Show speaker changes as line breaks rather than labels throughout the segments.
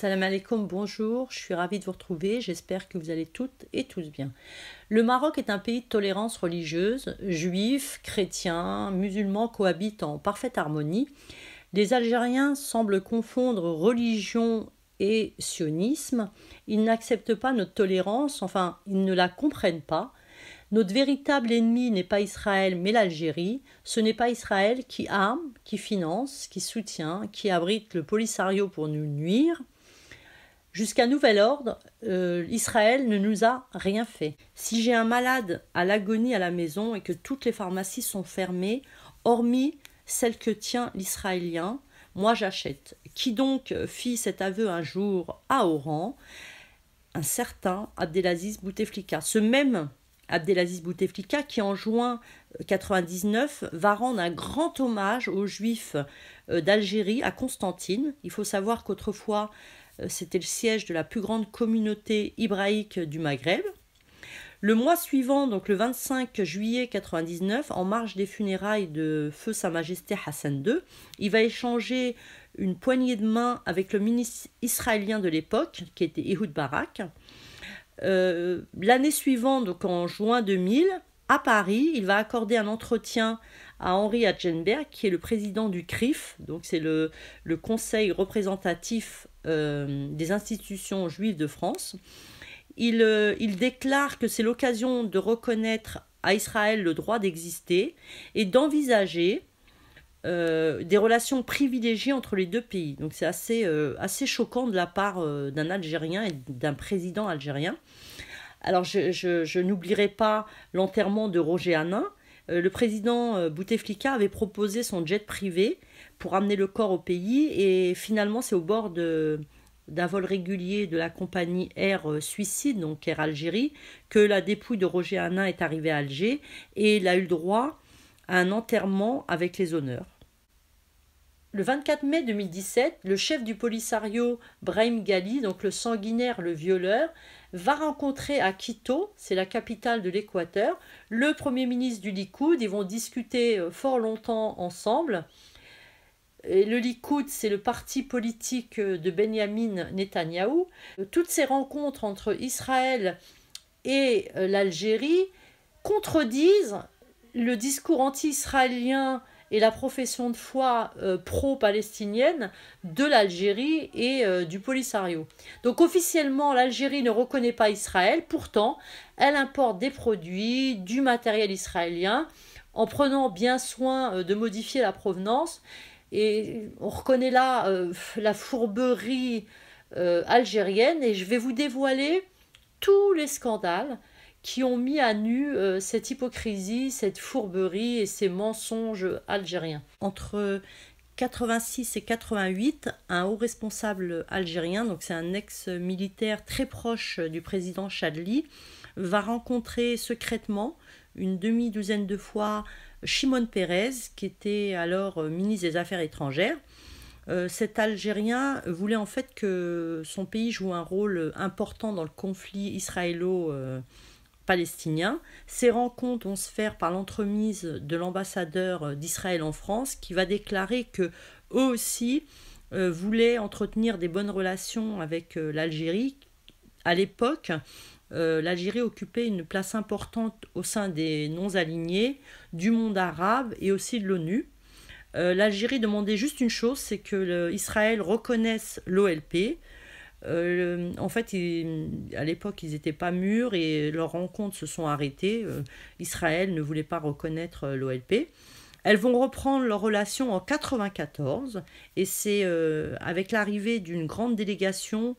Salam alaikum, bonjour, je suis ravie de vous retrouver, j'espère que vous allez toutes et tous bien. Le Maroc est un pays de tolérance religieuse, juifs, chrétiens, musulmans cohabitent en parfaite harmonie. Les Algériens semblent confondre religion et sionisme, ils n'acceptent pas notre tolérance, enfin ils ne la comprennent pas. Notre véritable ennemi n'est pas Israël mais l'Algérie. Ce n'est pas Israël qui arme, qui finance, qui soutient, qui abrite le Polisario pour nous nuire. Jusqu'à nouvel ordre, Israël ne nous a rien fait. Si j'ai un malade à l'agonie à la maison et que toutes les pharmacies sont fermées, hormis celle que tient l'Israélien, moi j'achète. Qui donc fit cet aveu un jour à Oran? Un certain Abdelaziz Bouteflika. Ce même Abdelaziz Bouteflika qui en juin 1999 va rendre un grand hommage aux Juifs d'Algérie à Constantine. Il faut savoir qu'autrefois c'était le siège de la plus grande communauté hébraïque du Maghreb. Le mois suivant, donc le 25 juillet 1999, en marge des funérailles de feu Sa Majesté Hassan II, il va échanger une poignée de main avec le ministre israélien de l'époque, qui était Ehud Barak. L'année suivante, donc en juin 2000, à Paris, il va accorder un entretien à Henri Hadjenberg, qui est le président du CRIF, donc c'est le conseil représentatif des institutions juives de France. Il déclare que c'est l'occasion de reconnaître à Israël le droit d'exister et d'envisager des relations privilégiées entre les deux pays. Donc c'est assez choquant de la part d'un Algérien et d'un président algérien. Alors je n'oublierai pas l'enterrement de Roger Hanin. Le président Bouteflika avait proposé son jet privé pour amener le corps au pays et finalement c'est au bord d'un vol régulier de la compagnie Air Suicide, donc Air Algérie, que la dépouille de Roger Hanin est arrivée à Alger et il a eu le droit à un enterrement avec les honneurs. Le 24 mai 2017, le chef du Polisario, Brahim Ghali, donc le sanguinaire, le violeur, va rencontrer à Quito, c'est la capitale de l'Équateur, le premier ministre du Likoud. Ils vont discuter fort longtemps ensemble. Et le Likoud, c'est le parti politique de Benyamin Netanyahou. Toutes ces rencontres entre Israël et l'Algérie contredisent le discours anti-israélien et la profession de foi pro-palestinienne de l'Algérie et du Polisario. Donc officiellement, l'Algérie ne reconnaît pas Israël, pourtant, elle importe des produits, du matériel israélien, en prenant bien soin de modifier la provenance. Et on reconnaît là la fourberie algérienne, et je vais vous dévoiler tous les scandales qui ont mis à nu cette hypocrisie, cette fourberie et ces mensonges algériens. Entre 86 et 88, un haut responsable algérien, donc c'est un ex-militaire très proche du président Chadli, va rencontrer secrètement une demi-douzaine de fois Shimon Peres, qui était alors ministre des Affaires étrangères. Cet Algérien voulait en fait que son pays joue un rôle important dans le conflit israélo-palestinien. Ces rencontres vont se faire par l'entremise de l'ambassadeur d'Israël en France, qui va déclarer que eux aussi voulaient entretenir des bonnes relations avec l'Algérie. À l'époque, l'Algérie occupait une place importante au sein des non-alignés, du monde arabe et aussi de l'ONU. L'Algérie demandait juste une chose, c'est que Israël reconnaisse l'OLP. En fait, à l'époque, ils n'étaient pas mûrs et leurs rencontres se sont arrêtées. Israël ne voulait pas reconnaître l'OLP. Elles vont reprendre leurs relations en 1994 et c'est avec l'arrivée d'une grande délégation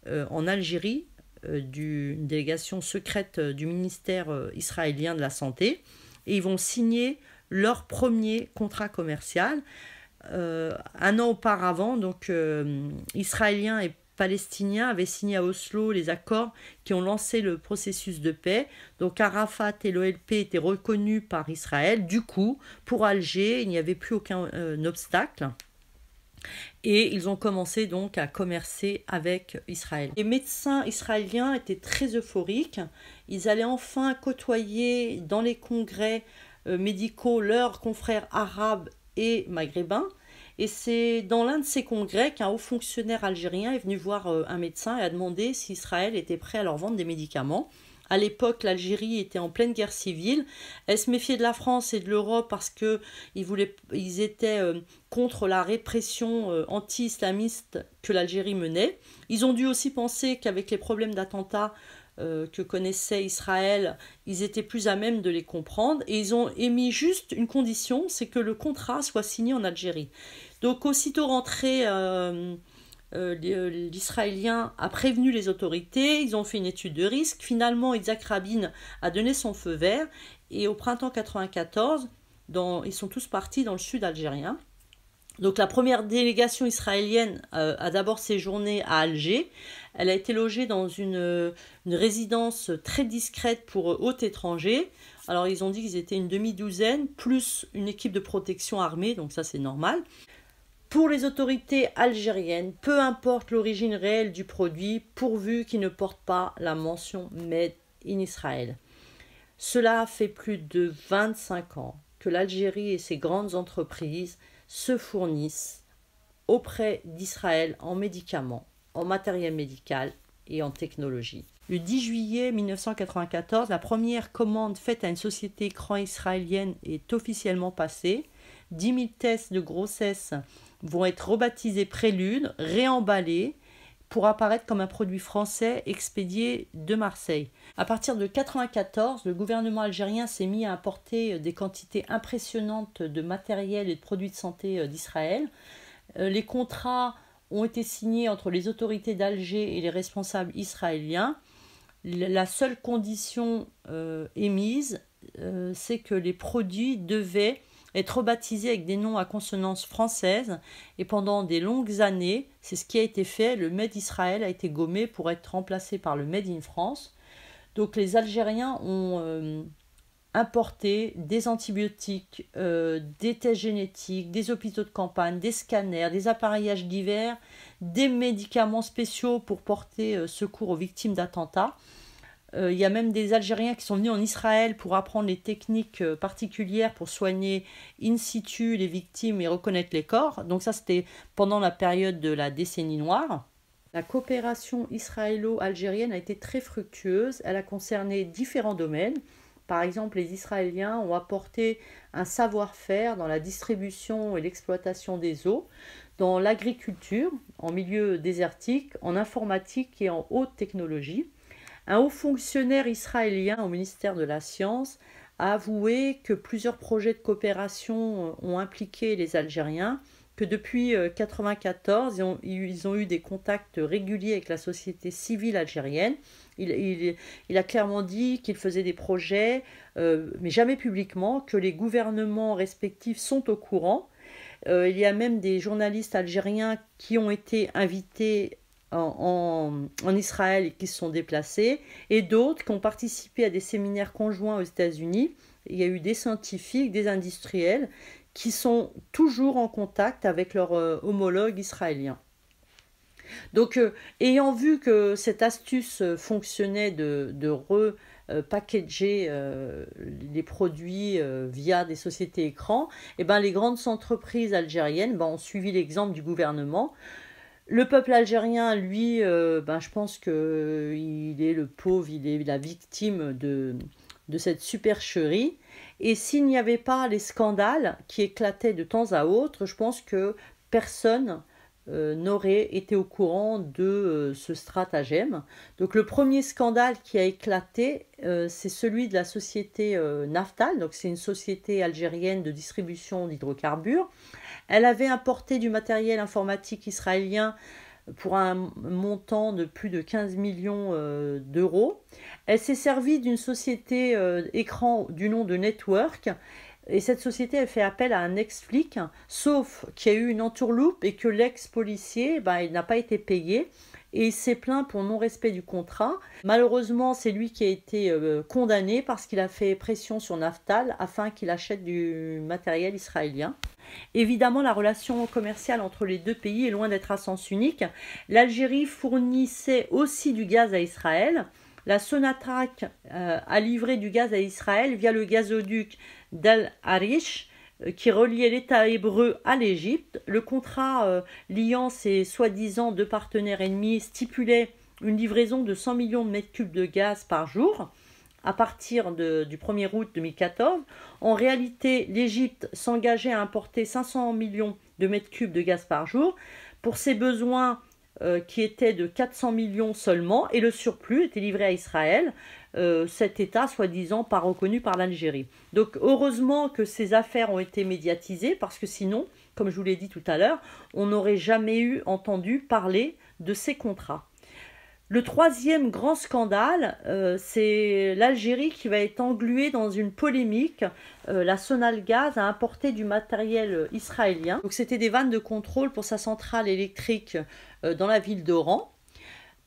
en Algérie, d'une délégation secrète du ministère israélien de la Santé, et ils vont signer leur premier contrat commercial. Un an auparavant, donc Israéliens et Palestiniens avaient signé à Oslo les accords qui ont lancé le processus de paix. Donc Arafat et l'OLP étaient reconnus par Israël. Du coup, pour Alger, il n'y avait plus aucun obstacle. Et ils ont commencé donc à commercer avec Israël. Les médecins israéliens étaient très euphoriques. Ils allaient enfin côtoyer dans les congrès médicaux leurs confrères arabes et maghrébins. Et c'est dans l'un de ces congrès qu'un haut fonctionnaire algérien est venu voir un médecin et a demandé si Israël était prêt à leur vendre des médicaments. À l'époque, l'Algérie était en pleine guerre civile. Elle se méfiait de la France et de l'Europe parce qu'ils étaient contre la répression anti-islamiste que l'Algérie menait. Ils ont dû aussi penser qu'avec les problèmes d'attentats que connaissait Israël, ils étaient plus à même de les comprendre. Et ils ont émis juste une condition, c'est que le contrat soit signé en Algérie. Donc aussitôt rentré... l'Israélien a prévenu les autorités, ils ont fait une étude de risque. Finalement, Yitzhak Rabin a donné son feu vert et au printemps 1994, ils sont tous partis dans le sud algérien. Donc la première délégation israélienne a d'abord séjourné à Alger. Elle a été logée dans une résidence très discrète pour hôtes étrangers. Alors ils ont dit qu'ils étaient une demi-douzaine, plus une équipe de protection armée, donc ça c'est normal. Pour les autorités algériennes, peu importe l'origine réelle du produit, pourvu qu'il ne porte pas la mention Made in Israel. Cela fait plus de 25 ans que l'Algérie et ses grandes entreprises se fournissent auprès d'Israël en médicaments, en matériel médical et en technologie. Le 10 juillet 1994, la première commande faite à une société écran israélienne est officiellement passée. 10 000 tests de grossesse vont être rebaptisés Prélude, réemballés pour apparaître comme un produit français expédié de Marseille. À partir de 1994, le gouvernement algérien s'est mis à importer des quantités impressionnantes de matériel et de produits de santé d'Israël. Les contrats ont été signés entre les autorités d'Alger et les responsables israéliens. La seule condition émise, c'est que les produits devaient être rebaptisé avec des noms à consonance française et pendant des longues années, c'est ce qui a été fait, le Made Israël a été gommé pour être remplacé par le Made in France. Donc les Algériens ont importé des antibiotiques, des tests génétiques, des hôpitaux de campagne, des scanners, des appareillages divers, des médicaments spéciaux pour porter secours aux victimes d'attentats. Il y a même des Algériens qui sont venus en Israël pour apprendre les techniques particulières pour soigner in situ les victimes et reconnaître les corps. Donc ça, c'était pendant la période de la décennie noire. La coopération israélo-algérienne a été très fructueuse. Elle a concerné différents domaines. Par exemple, les Israéliens ont apporté un savoir-faire dans la distribution et l'exploitation des eaux, dans l'agriculture, en milieu désertique, en informatique et en haute technologie. Un haut fonctionnaire israélien au ministère de la Science a avoué que plusieurs projets de coopération ont impliqué les Algériens, que depuis 1994, ils ont eu des contacts réguliers avec la société civile algérienne. Il a clairement dit qu'il faisait des projets, mais jamais publiquement, que les gouvernements respectifs sont au courant. Il y a même des journalistes algériens qui ont été invités en Israël et qui se sont déplacés, et d'autres qui ont participé à des séminaires conjoints aux États-Unis. Il y a eu des scientifiques, des industriels qui sont toujours en contact avec leurs homologues israéliens. Donc, ayant vu que cette astuce fonctionnait de repackager les produits via des sociétés écrans, et ben, les grandes entreprises algériennes ont suivi l'exemple du gouvernement. Le peuple algérien, lui, je pense qu'il est le pauvre, il est la victime de cette supercherie. Et s'il n'y avait pas les scandales qui éclataient de temps à autre, je pense que personne n'aurait été au courant de ce stratagème. Donc le premier scandale qui a éclaté, c'est celui de la société Naftal. Donc c'est une société algérienne de distribution d'hydrocarbures. Elle avait importé du matériel informatique israélien pour un montant de plus de 15 millions d'euros. Elle s'est servie d'une société écran du nom de Network. Et cette société, elle fait appel à un ex-flic, sauf qu'il y a eu une entourloupe et que l'ex-policier, il n'a pas été payé. Et il s'est plaint pour non-respect du contrat. Malheureusement, c'est lui qui a été condamné parce qu'il a fait pression sur Naftal afin qu'il achète du matériel israélien. Évidemment, la relation commerciale entre les deux pays est loin d'être à sens unique. L'Algérie fournissait aussi du gaz à Israël. La Sonatrach a livré du gaz à Israël via le gazoduc d'Al Arish. qui reliait l'État hébreu à l'Égypte. Le contrat liant ces soi-disant deux partenaires ennemis stipulait une livraison de 100 millions de mètres cubes de gaz par jour à partir du 1er août 2014. En réalité, l'Égypte s'engageait à importer 500 millions de mètres cubes de gaz par jour pour ses besoins qui étaient de 400 millions seulement, et le surplus était livré à Israël, cet État soi-disant pas reconnu par l'Algérie. Donc heureusement que ces affaires ont été médiatisées, parce que sinon, comme je vous l'ai dit tout à l'heure, on n'aurait jamais entendu parler de ces contrats. Le troisième grand scandale, c'est l'Algérie qui va être engluée dans une polémique. La Sonalgaz a importé du matériel israélien. Donc c'était des vannes de contrôle pour sa centrale électrique dans la ville d'Oran.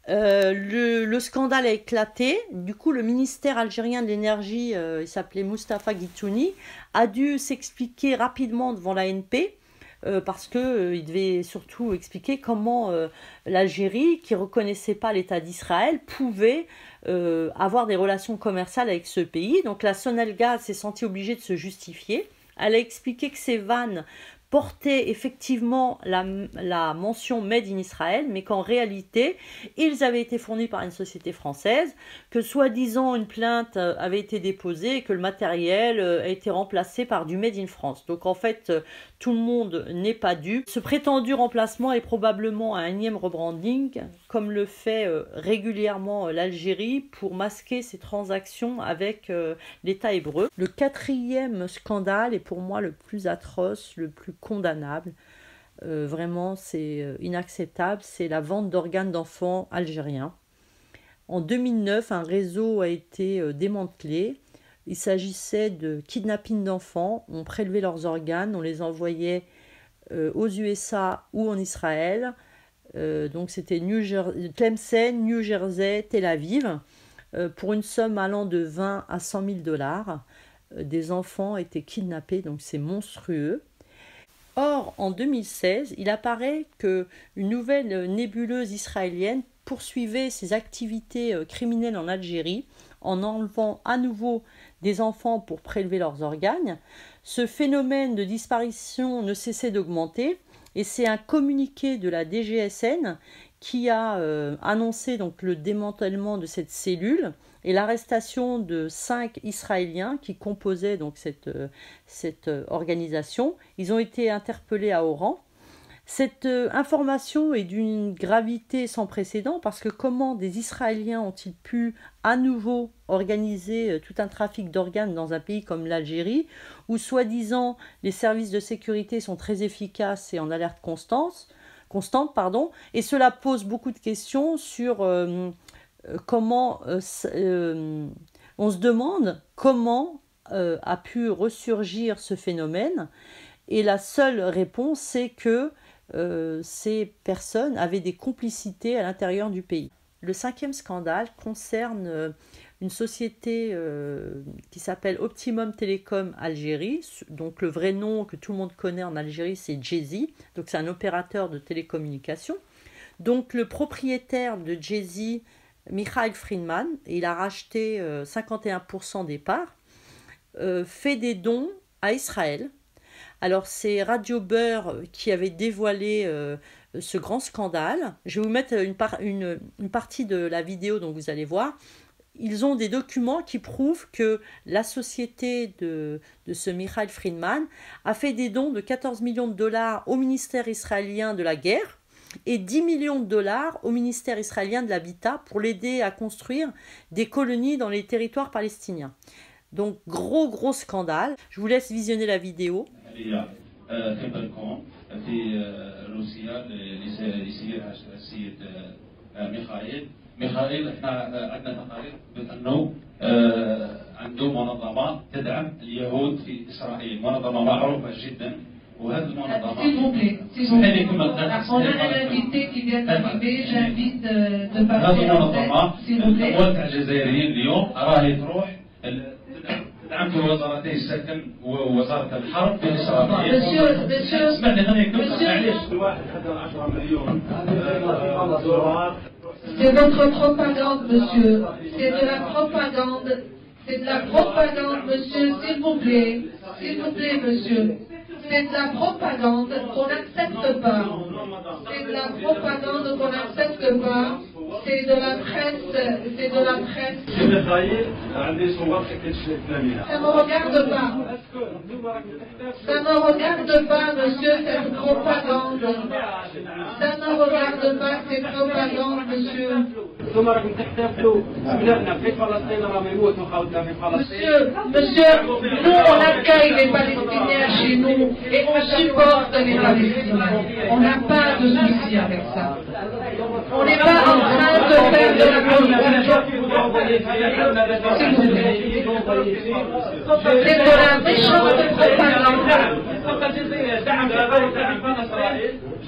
Le scandale a éclaté. Du coup, le ministère algérien de l'énergie, il s'appelait Moustapha Guitouni, a dû s'expliquer rapidement devant l'ANP. Parce qu'il devait surtout expliquer comment l'Algérie, qui ne reconnaissait pas l'État d'Israël, pouvait avoir des relations commerciales avec ce pays. Donc la Sonalgaz s'est sentie obligée de se justifier. Elle a expliqué que ces vannes portaient effectivement la mention Made in Israel, mais qu'en réalité, ils avaient été fournis par une société française, que soi-disant une plainte avait été déposée et que le matériel a été remplacé par du Made in France. Donc en fait, tout le monde n'est pas dupe. Ce prétendu remplacement est probablement un énième rebranding, comme le fait régulièrement l'Algérie pour masquer ses transactions avec l'État hébreu. Le quatrième scandale est pour moi le plus atroce, le plus condamnable. Vraiment, c'est inacceptable. C'est la vente d'organes d'enfants algériens. En 2009, un réseau a été démantelé. Il s'agissait de kidnapping d'enfants. On prélevait leurs organes, on les envoyait aux USA ou en Israël. Donc c'était Tlemcen, New Jersey, Tel Aviv. Pour une somme allant de 20 à 100 000 $. Des enfants étaient kidnappés, donc c'est monstrueux. Or, en 2016, il apparaît qu'une nouvelle nébuleuse israélienne poursuivait ses activités criminelles en Algérie en enlevant à nouveau des enfants pour prélever leurs organes. Ce phénomène de disparition ne cessait d'augmenter et c'est un communiqué de la DGSN qui a annoncé donc le démantèlement de cette cellule et l'arrestation de 5 Israéliens qui composaient donc cette organisation. Ils ont été interpellés à Oran. Cette information est d'une gravité sans précédent parce que comment des Israéliens ont-ils pu à nouveau organiser tout un trafic d'organes dans un pays comme l'Algérie où soi-disant les services de sécurité sont très efficaces et en alerte constante, et cela pose beaucoup de questions sur comment on se demande comment a pu ressurgir ce phénomène, et la seule réponse c'est que ces personnes avaient des complicités à l'intérieur du pays. Le cinquième scandale concerne une société qui s'appelle Optimum Telecom Algérie. Donc le vrai nom que tout le monde connaît en Algérie, c'est Djezzy. Donc c'est un opérateur de télécommunications. Donc le propriétaire de Djezzy, Michael Friedman, il a racheté 51% des parts, fait des dons à Israël. Alors c'est Radio Beurre qui avait dévoilé ce grand scandale. Je vais vous mettre une partie de la vidéo dont vous allez voir. Ils ont des documents qui prouvent que la société de ce Michael Friedman a fait des dons de 14 millions de dollars au ministère israélien de la guerre et 10 millions de dollars au ministère israélien de l'habitat pour l'aider à construire des colonies dans les territoires palestiniens. Donc gros scandale. Je vous laisse visionner la vidéo.
ميخائيل احنا عندنا تقارير بانه عنده منظمات تدعم اليهود في اسرائيل، منظمه معروفه جدا، وهذه المنظمه هذه المنظمه الاموال تاع الجزائريين اليوم راهي تروح تدعم في وزارتي السكن ووزاره الحرب في اسرائيل. اسمعني خليني نكمل معليش. الواحد حتى 10 مليون دولار.
C'est votre propagande, monsieur. C'est de la propagande. C'est de la propagande, monsieur, s'il vous plaît. S'il vous plaît, monsieur. C'est de la propagande qu'on n'accepte pas. C'est de la propagande qu'on n'accepte pas. C'est de la presse. C'est de la presse. Ça ne me regarde pas. Ça ne regarde pas, monsieur, cette propagande. Ça ne regarde pas cette propagande, monsieur. Monsieur, nous on accueille les Palestiniens chez nous et on supporte les Palestiniens. On n'a pas de souci avec ça. On n'est pas en train de faire de la politique. S'il vous plaît. C'est de la méchante propagande.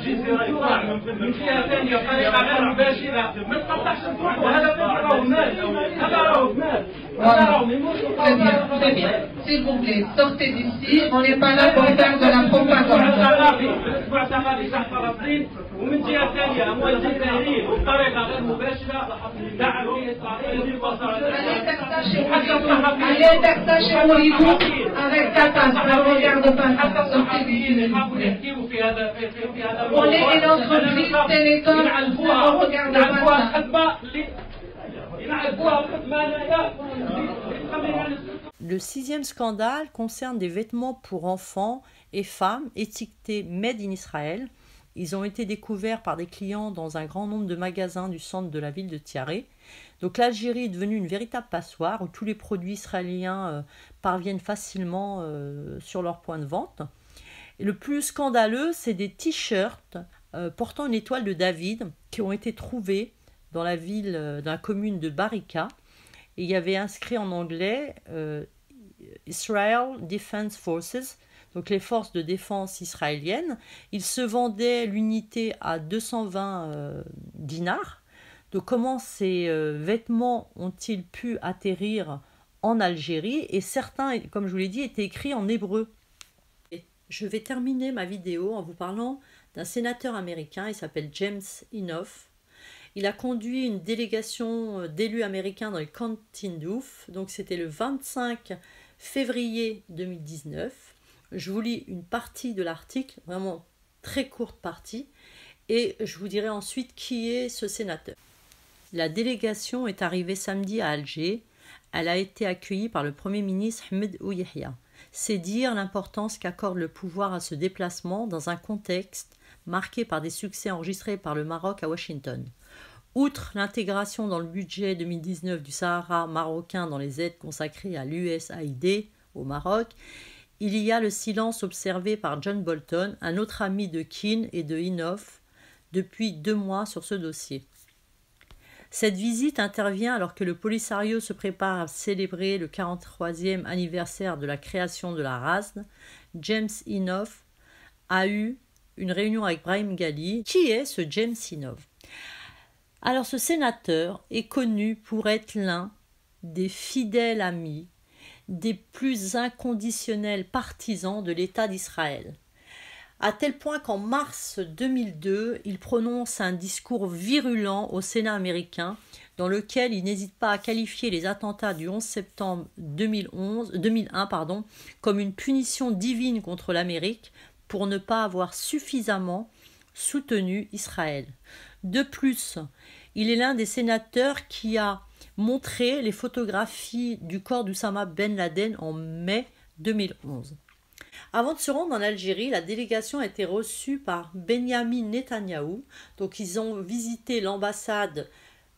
من فئة ثانية بطريقة غير مباشرة ما تقطعش الفرح وهذا راهو مال هذا راهو مال
Très bien, très bien. S'il vous plaît, sortez d'ici. On n'est pas là pour faire de la propagande.
ومن جهة ثانية أموال الجزائريين وبطريقة غير مباشرة دعم إسرائيل
Allez, t'attacher au hibou avec ta tasse. Ne regarde pas ça. Sortez d'ici. On est une entreprise télécom. Ne regarde pas ça.
Le sixième scandale concerne des vêtements pour enfants et femmes étiquetés Made in Israël. Ils ont été découverts par des clients dans un grand nombre de magasins du centre de la ville de Tiare. Donc l'Algérie est devenue une véritable passoire où tous les produits israéliens parviennent facilement sur leur point de vente. Et le plus scandaleux, c'est des t-shirts portant une étoile de David qui ont été trouvés dans la ville, dans la commune de Barika. Et il y avait inscrit en anglais Israel Defense Forces, donc les forces de défense israéliennes. Ils se vendaient l'unité à 220 dinars. Donc comment ces vêtements ont-ils pu atterrir en Algérie? Et certains, comme je vous l'ai dit, étaient écrits en hébreu. Je vais terminer ma vidéo en vous parlant d'un sénateur américain, il s'appelle James Inhofe. Il a conduit une délégation d'élus américains dans les camps Tindouf, donc c'était le 25 février 2019. Je vous lis une partie de l'article, vraiment très courte partie, et je vous dirai ensuite qui est ce sénateur. La délégation est arrivée samedi à Alger. Elle a été accueillie par le Premier ministre Ahmed Ouyahia. C'est dire l'importance qu'accorde le pouvoir à ce déplacement dans un contexte marqué par des succès enregistrés par le Maroc à Washington. Outre l'intégration dans le budget 2019 du Sahara marocain dans les aides consacrées à l'USAID au Maroc, il y a le silence observé par John Bolton, un autre ami de Keane et de Inhofe, depuis 2 mois sur ce dossier. Cette visite intervient alors que le Polisario se prépare à célébrer le 43e anniversaire de la création de la RASD. James Inhofe a eu une réunion avec Brahim Ghali. Qui est ce James Inhofe? Alors ce sénateur est connu pour être l'un des fidèles amis, des plus inconditionnels partisans de l'État d'Israël. À tel point qu'en mars 2002, il prononce un discours virulent au Sénat américain dans lequel il n'hésite pas à qualifier les attentats du 11 septembre 2001 comme une punition divine contre l'Amérique pour ne pas avoir suffisamment soutenu Israël. De plus, il est l'un des sénateurs qui a montré les photographies du corps d'Oussama Ben Laden en mai 2011. Avant de se rendre en Algérie, la délégation a été reçue par Benyamin Netanyahou. Donc ils ont visité l'ambassade,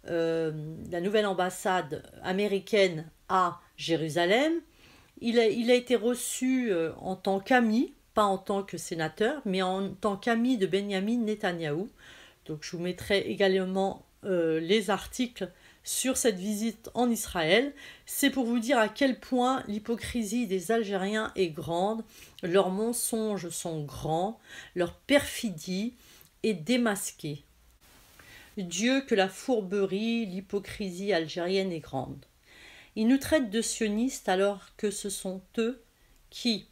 la nouvelle ambassade américaine à Jérusalem. Il a été reçu en tant qu'ami, pas en tant que sénateur, mais en tant qu'ami de Benyamin Netanyahou. Donc je vous mettrai également les articles sur cette visite en Israël. C'est pour vous dire à quel point l'hypocrisie des Algériens est grande, leurs mensonges sont grands, leur perfidie est démasquée. Dieu que la fourberie, l'hypocrisie algérienne est grande. Ils nous traitent de sionistes alors que ce sont eux qui,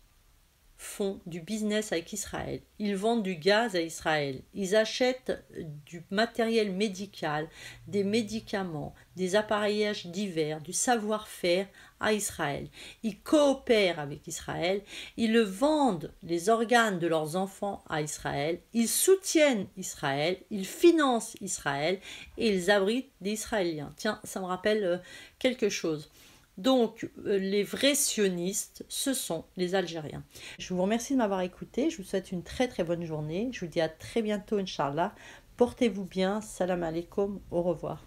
font du business avec Israël. Ils vendent du gaz à Israël. Ils achètent du matériel médical, des médicaments, des appareillages divers, du savoir-faire à Israël. Ils coopèrent avec Israël. Ils vendent les organes de leurs enfants à Israël. Ils soutiennent Israël. Ils financent Israël et ils abritent des Israéliens. Tiens, ça me rappelle quelque chose. Donc, les vrais sionistes, ce sont les Algériens. Je vous remercie de m'avoir écouté. Je vous souhaite une très très bonne journée. Je vous dis à très bientôt, Inch'Allah. Portez-vous bien. Salam alaikum. Au revoir.